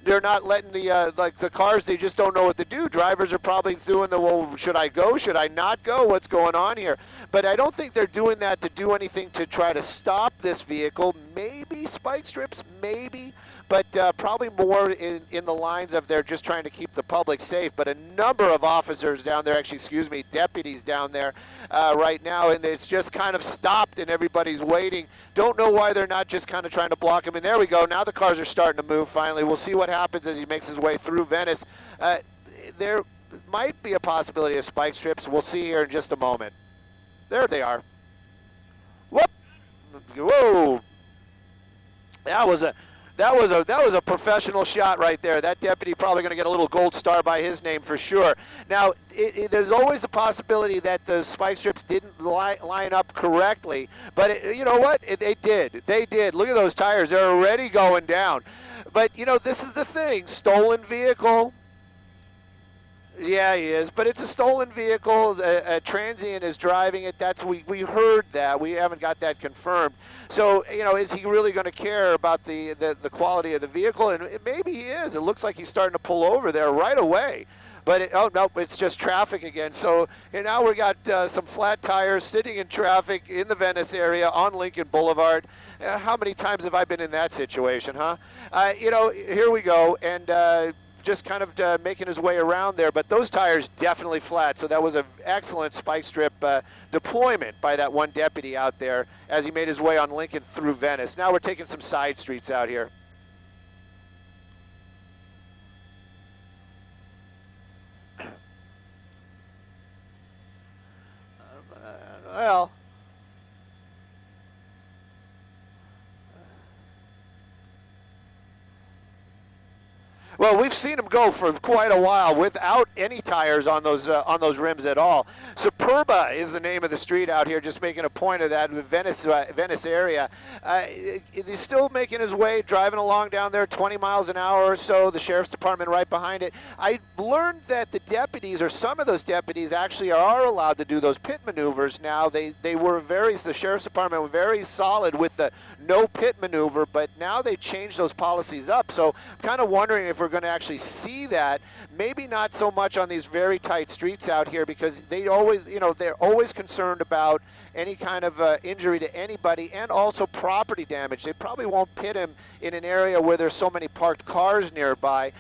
they're not letting the like the cars. They just don't know what to do. Drivers are probably doing the, well, should I go? Should I not go? What's going on here? But I don't think they're doing that to do anything to try to stop this vehicle. Maybe spike strips, maybe. But probably more in the lines of they're just trying to keep the public safe. But a number of officers down there, actually, excuse me, deputies down there right now, and it's just kind of stopped and everybody's waiting. Don't know why they're not just kind of trying to block him. And there we go. Now the cars are starting to move finally. We'll see what happens as he makes his way through Venice. There might be a possibility of spike strips. We'll see here in just a moment. There they are. Whoop! Whoa! That was a professional shot right there. That deputy probably going to get a little gold star by his name for sure. Now, there's always the possibility that the spike strips didn't line up correctly, but you know what? They did. They did. Look at those tires. They're already going down. But, you know, this is the thing. Stolen vehicle. Yeah, he is, but it's a stolen vehicle. A transient is driving it. We heard that. We haven't got that confirmed. So, you know, is he really going to care about the quality of the vehicle? And maybe he is. It looks like he's starting to pull over there right away. But oh no, it's just traffic again. So now we got some flat tires sitting in traffic in the Venice area on Lincoln Boulevard. How many times have I been in that situation, huh? You know, here we go, and just kind of making his way around there, but those tires definitely flat, so that was an excellent spike strip deployment by that one deputy out there as he made his way on Lincoln through Venice. Now we're taking some side streets out here. Well, well, we've seen him go for quite a while without any tires on those rims at all. Superba is the name of the street out here, just making a point of that, the Venice area. He's still making his way, driving along down there 20 miles an hour or so, the sheriff's department right behind it. I learned that the deputies, or some of those deputies, actually are allowed to do those pit maneuvers now. The sheriff's department were very solid with the no pit maneuver, but now they changed those policies up. So I'm kind of wondering if we're going to actually see that. Maybe not so much on these very tight streets out here, because they always, you know, they're always concerned about any kind of injury to anybody and also property damage. They probably won't pit him in an area where there's so many parked cars nearby,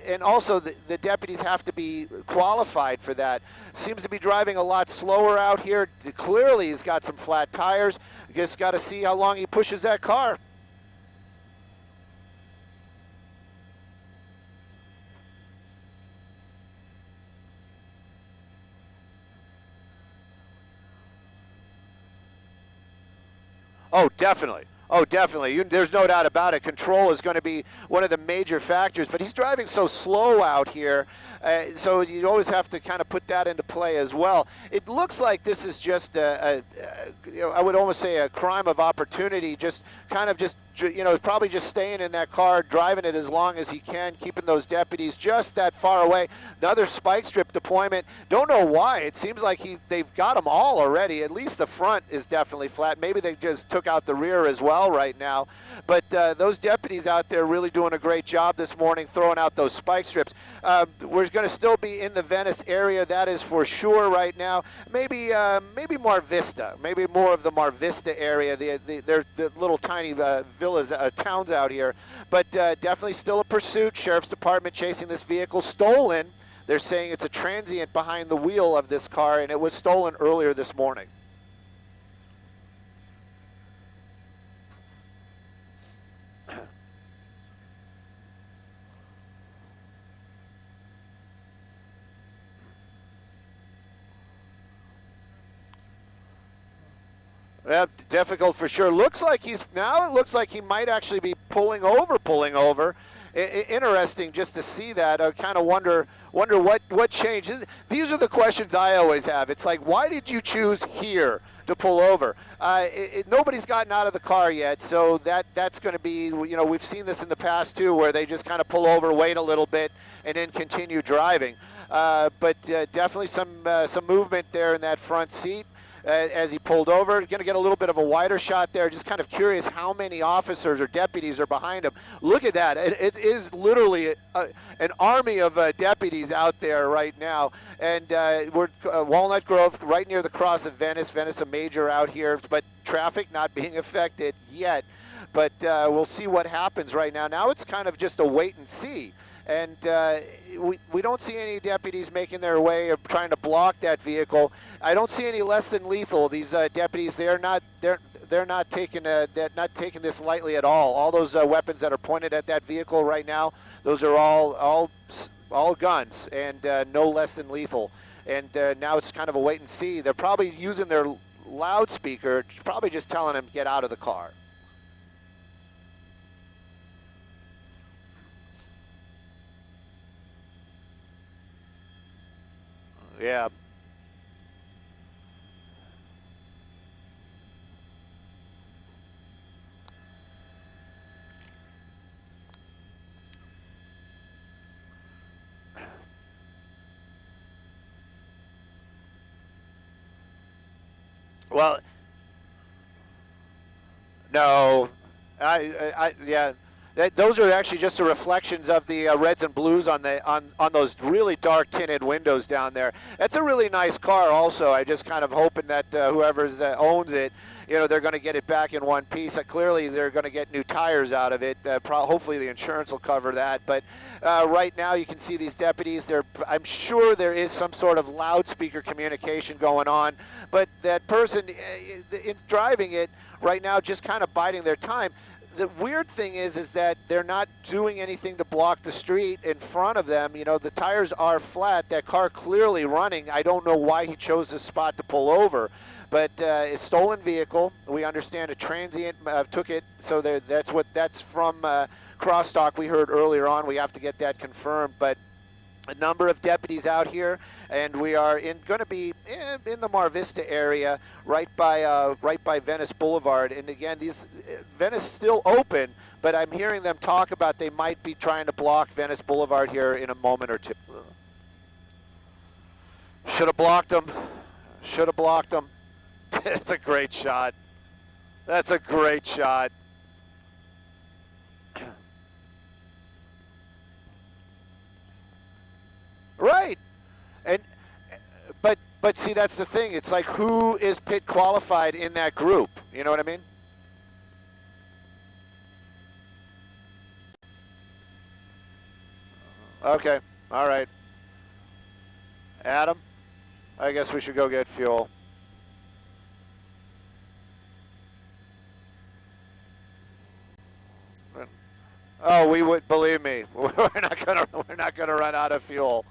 and also the deputies have to be qualified for that. Seems to be driving a lot slower out here. Clearly he's got some flat tires. Just got to see how long he pushes that car. Oh, definitely. Oh, definitely. There's no doubt about it. Control is going to be one of the major factors, but he's driving so slow out here, so you always have to kind of put that into play as well. It looks like this is just you know, I would almost say a crime of opportunity, just kind of just, you know, probably just staying in that car, driving it as long as he can, keeping those deputies just that far away. Another spike strip deployment. Don't know why. It seems like they've got them all already. At least the front is definitely flat. Maybe they just took out the rear as well right now. But those deputies out there really doing a great job this morning, throwing out those spike strips. We're going to still be in the Venice area, that is for sure right now. Maybe Mar Vista, maybe more of the Mar Vista area. The little tiny villas, towns out here. But definitely still a pursuit. Sheriff's Department chasing this vehicle, stolen. They're saying it's a transient behind the wheel of this car, and it was stolen earlier this morning. Yeah, difficult for sure. Looks like it looks like he might actually be pulling over. Interesting just to see that. I kind of wonder what changed. These are the questions I always have. It's like, why did you choose here to pull over? Nobody's gotten out of the car yet, so that's going to be, you know, we've seen this in the past too, where they just kind of pull over, wait a little bit, and then continue driving. But definitely some movement there in that front seat. as he pulled over. Going to get a little bit of a wider shot there. Just kind of curious how many officers or deputies are behind him. Look at that. It is literally an army of deputies out there right now. And we're Walnut Grove, right near the cross of Venice. Venice, a major out here, but traffic not being affected yet. But we'll see what happens right now. Now it's kind of just a wait and see. And we don't see any deputies making their way or trying to block that vehicle. I don't see any less than lethal. These deputies, they're not taking this lightly at all. All those weapons that are pointed at that vehicle right now, those are all guns and no less than lethal. And now it's kind of a wait and see. They're probably using their loudspeaker, probably just telling them get out of the car. Yeah. Well, no, yeah. Those are actually just the reflections of the reds and blues on those really dark tinted windows down there. That's a really nice car. Also, I just kind of hoping that whoever owns it, you know, they're going to get it back in one piece. Clearly, they're going to get new tires out of it. Hopefully, the insurance will cover that. But right now, you can see these deputies. I'm sure there is some sort of loudspeaker communication going on, but that person driving it right now just kind of biding their time. The weird thing is that they're not doing anything to block the street in front of them. You know, the tires are flat. That car clearly running. I don't know why he chose this spot to pull over, but it's a stolen vehicle. We understand a transient took it, so that's from crosstalk we heard earlier on. We have to get that confirmed, but a number of deputies out here, and we are going to be in the Mar Vista area, right by Venice Boulevard. And again, Venice is still open, but I'm hearing them talk about they might be trying to block Venice Boulevard here in a moment or two. Should have blocked them. Should have blocked them. It's a great shot. That's a great shot. Right, but see, that's the thing. It's like, who is pit qualified in that group? You know what I mean? Okay, all right. Adam, I guess we should go get fuel. Oh, we would, believe me, we're not gonna run out of fuel.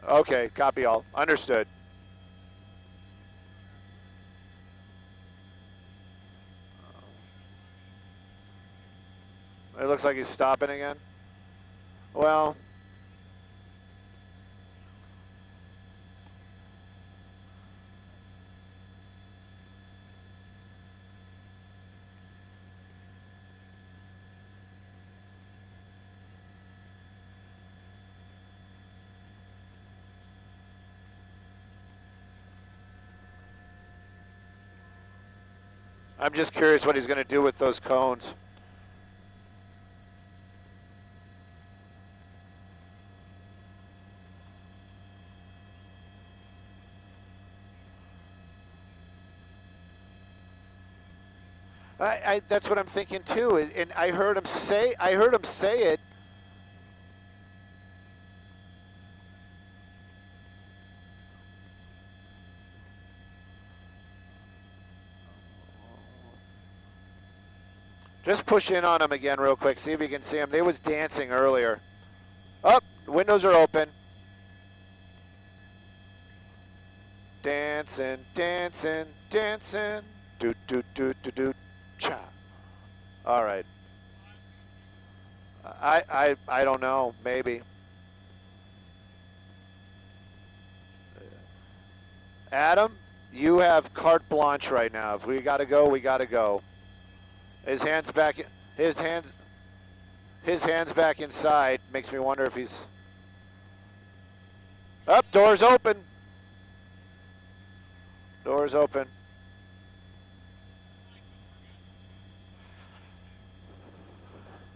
Okay, copy all. Understood. It looks like he's stopping again. Well, I'm just curious what he's going to do with those cones. That's what I'm thinking too, and I heard him say it. Just push in on him again real quick, see if you can see him. They was dancing earlier. Oh, windows are open. Dancing, dancing, dancing. Doot, doot, doot, doot, doot. Cha. All right. I don't know, maybe. Adam, you have carte blanche right now. If we gotta go, we gotta go. His hands back. His hands back inside. Makes me wonder if he's. Up, doors open. Doors open.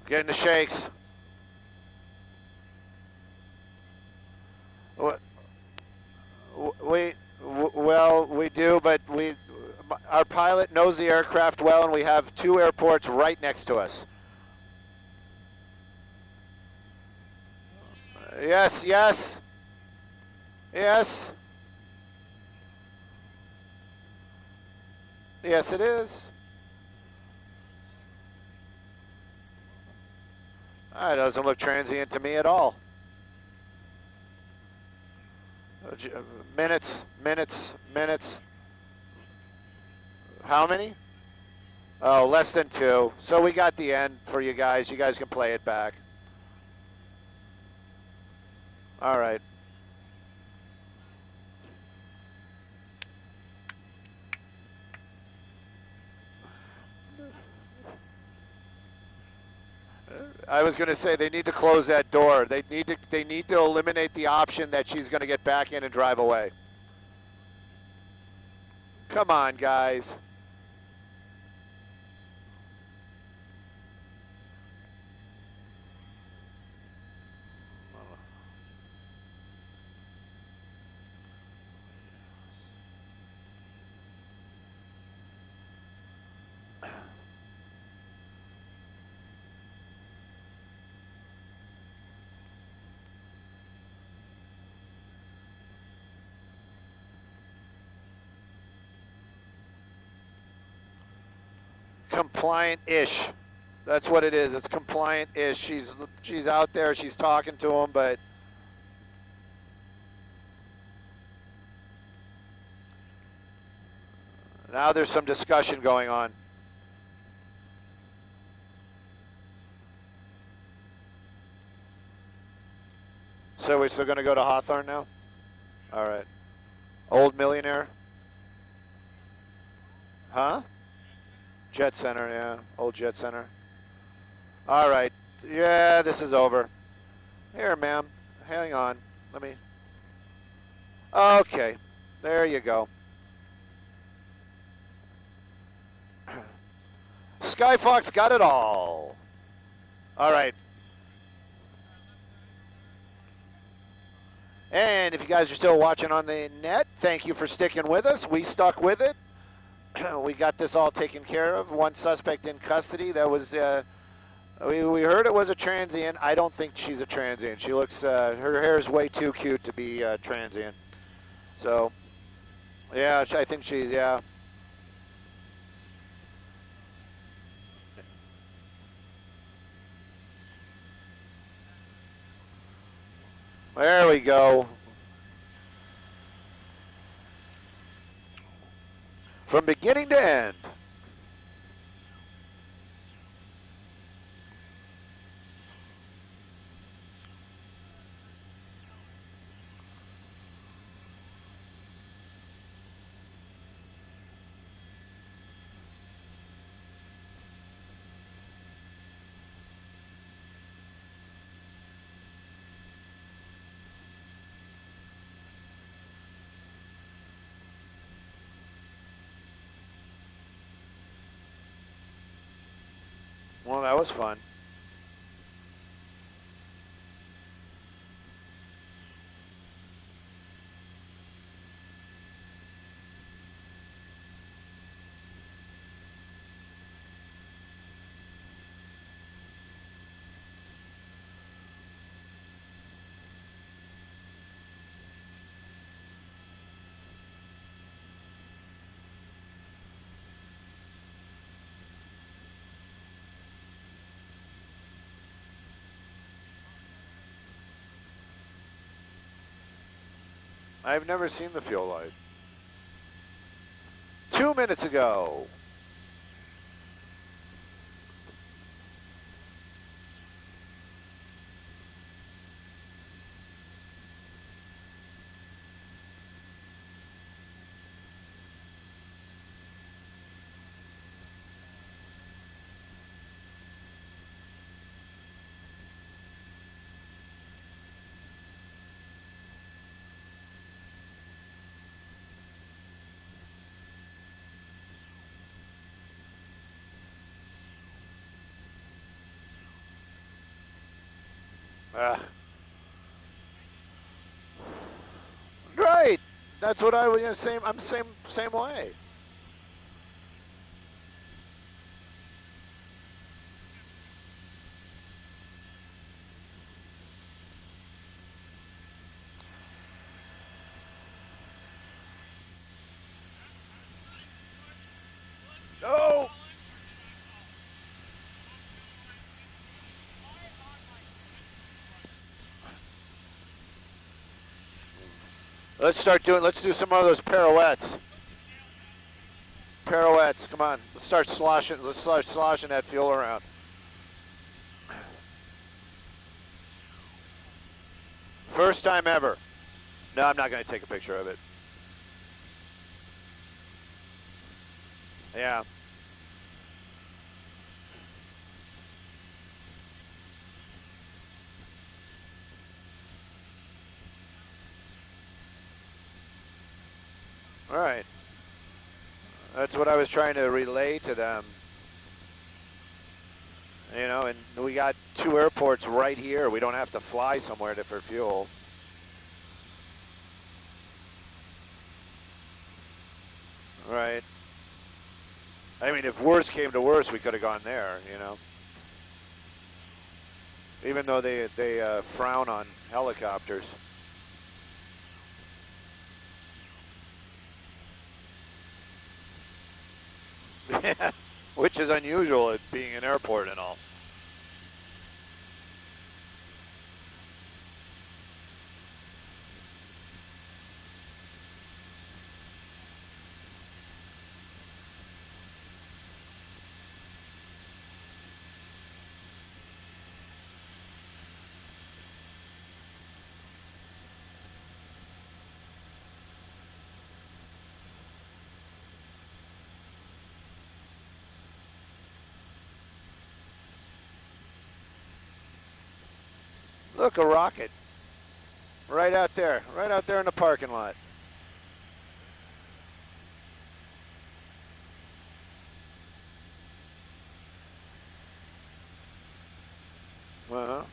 Getting the shakes. Well, we do, but our pilot knows the aircraft well, and we have 2 airports right next to us. Yes, yes. Yes. Yes, it is. It doesn't look transient to me at all. Minutes, minutes, minutes. How many? Oh, less than 2. So we got the end for you guys. You guys can play it back. All right. I was going to say they need to close that door. They need to eliminate the option that she's going to get back in and drive away. Come on, guys. Compliant-ish. That's what it is. It's compliant-ish. She's out there. She's talking to him, but now there's some discussion going on. So we're still going to go to Hawthorne now? All right. Old Millionaire? Huh? Jet Center, yeah. Old Jet Center. All right. Yeah, this is over. Here, ma'am. Hang on. Let me. Okay. There you go. Skyfox got it all. All right. And if you guys are still watching on the net, thank you for sticking with us. We stuck with it. We got this all taken care of. 1 suspect in custody. That was, we heard it was a transient. I don't think she's a transient. She looks, her hair is way too cute to be transient. So, yeah, I think she's, yeah. There we go. From beginning to end. Well, that was fun. I've never seen the fuel light. 2 minutes ago. Right. That's what I was same. I'm same way. Oh. Let's do some of those pirouettes. Pirouettes, come on. Let's start sloshing that fuel around. First time ever. No, I'm not going to take a picture of it. Yeah. All right. That's what I was trying to relay to them. You know, and we got 2 airports right here. We don't have to fly somewhere for fuel. Right. I mean, if worse came to worse, we could have gone there, you know. Even though they frown on helicopters. Which is unusual, it being an airport and all. Look, a rocket. Right out there in the parking lot. Uh-huh.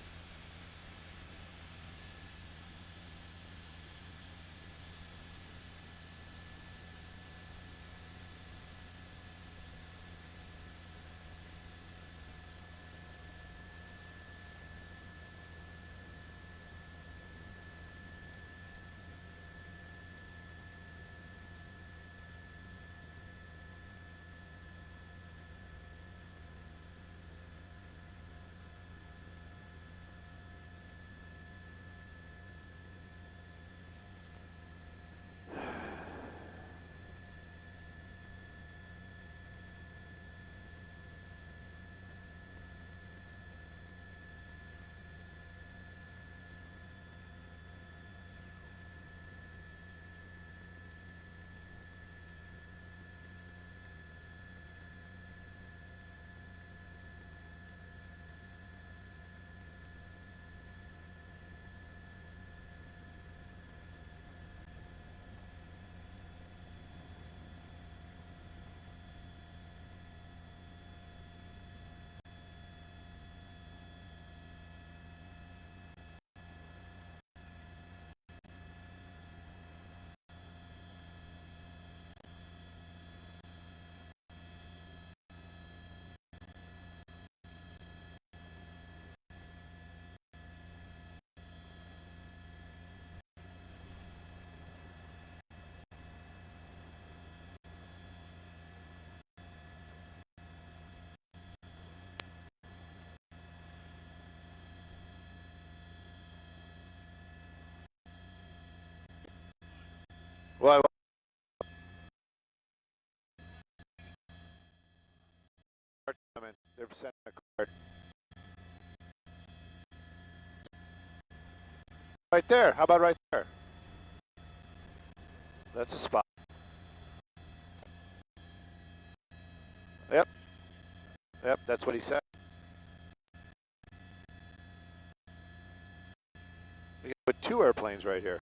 Well, they're sending a card. Right there. How about right there? That's a spot. Yep. Yep, that's what he said. We can put 2 airplanes right here.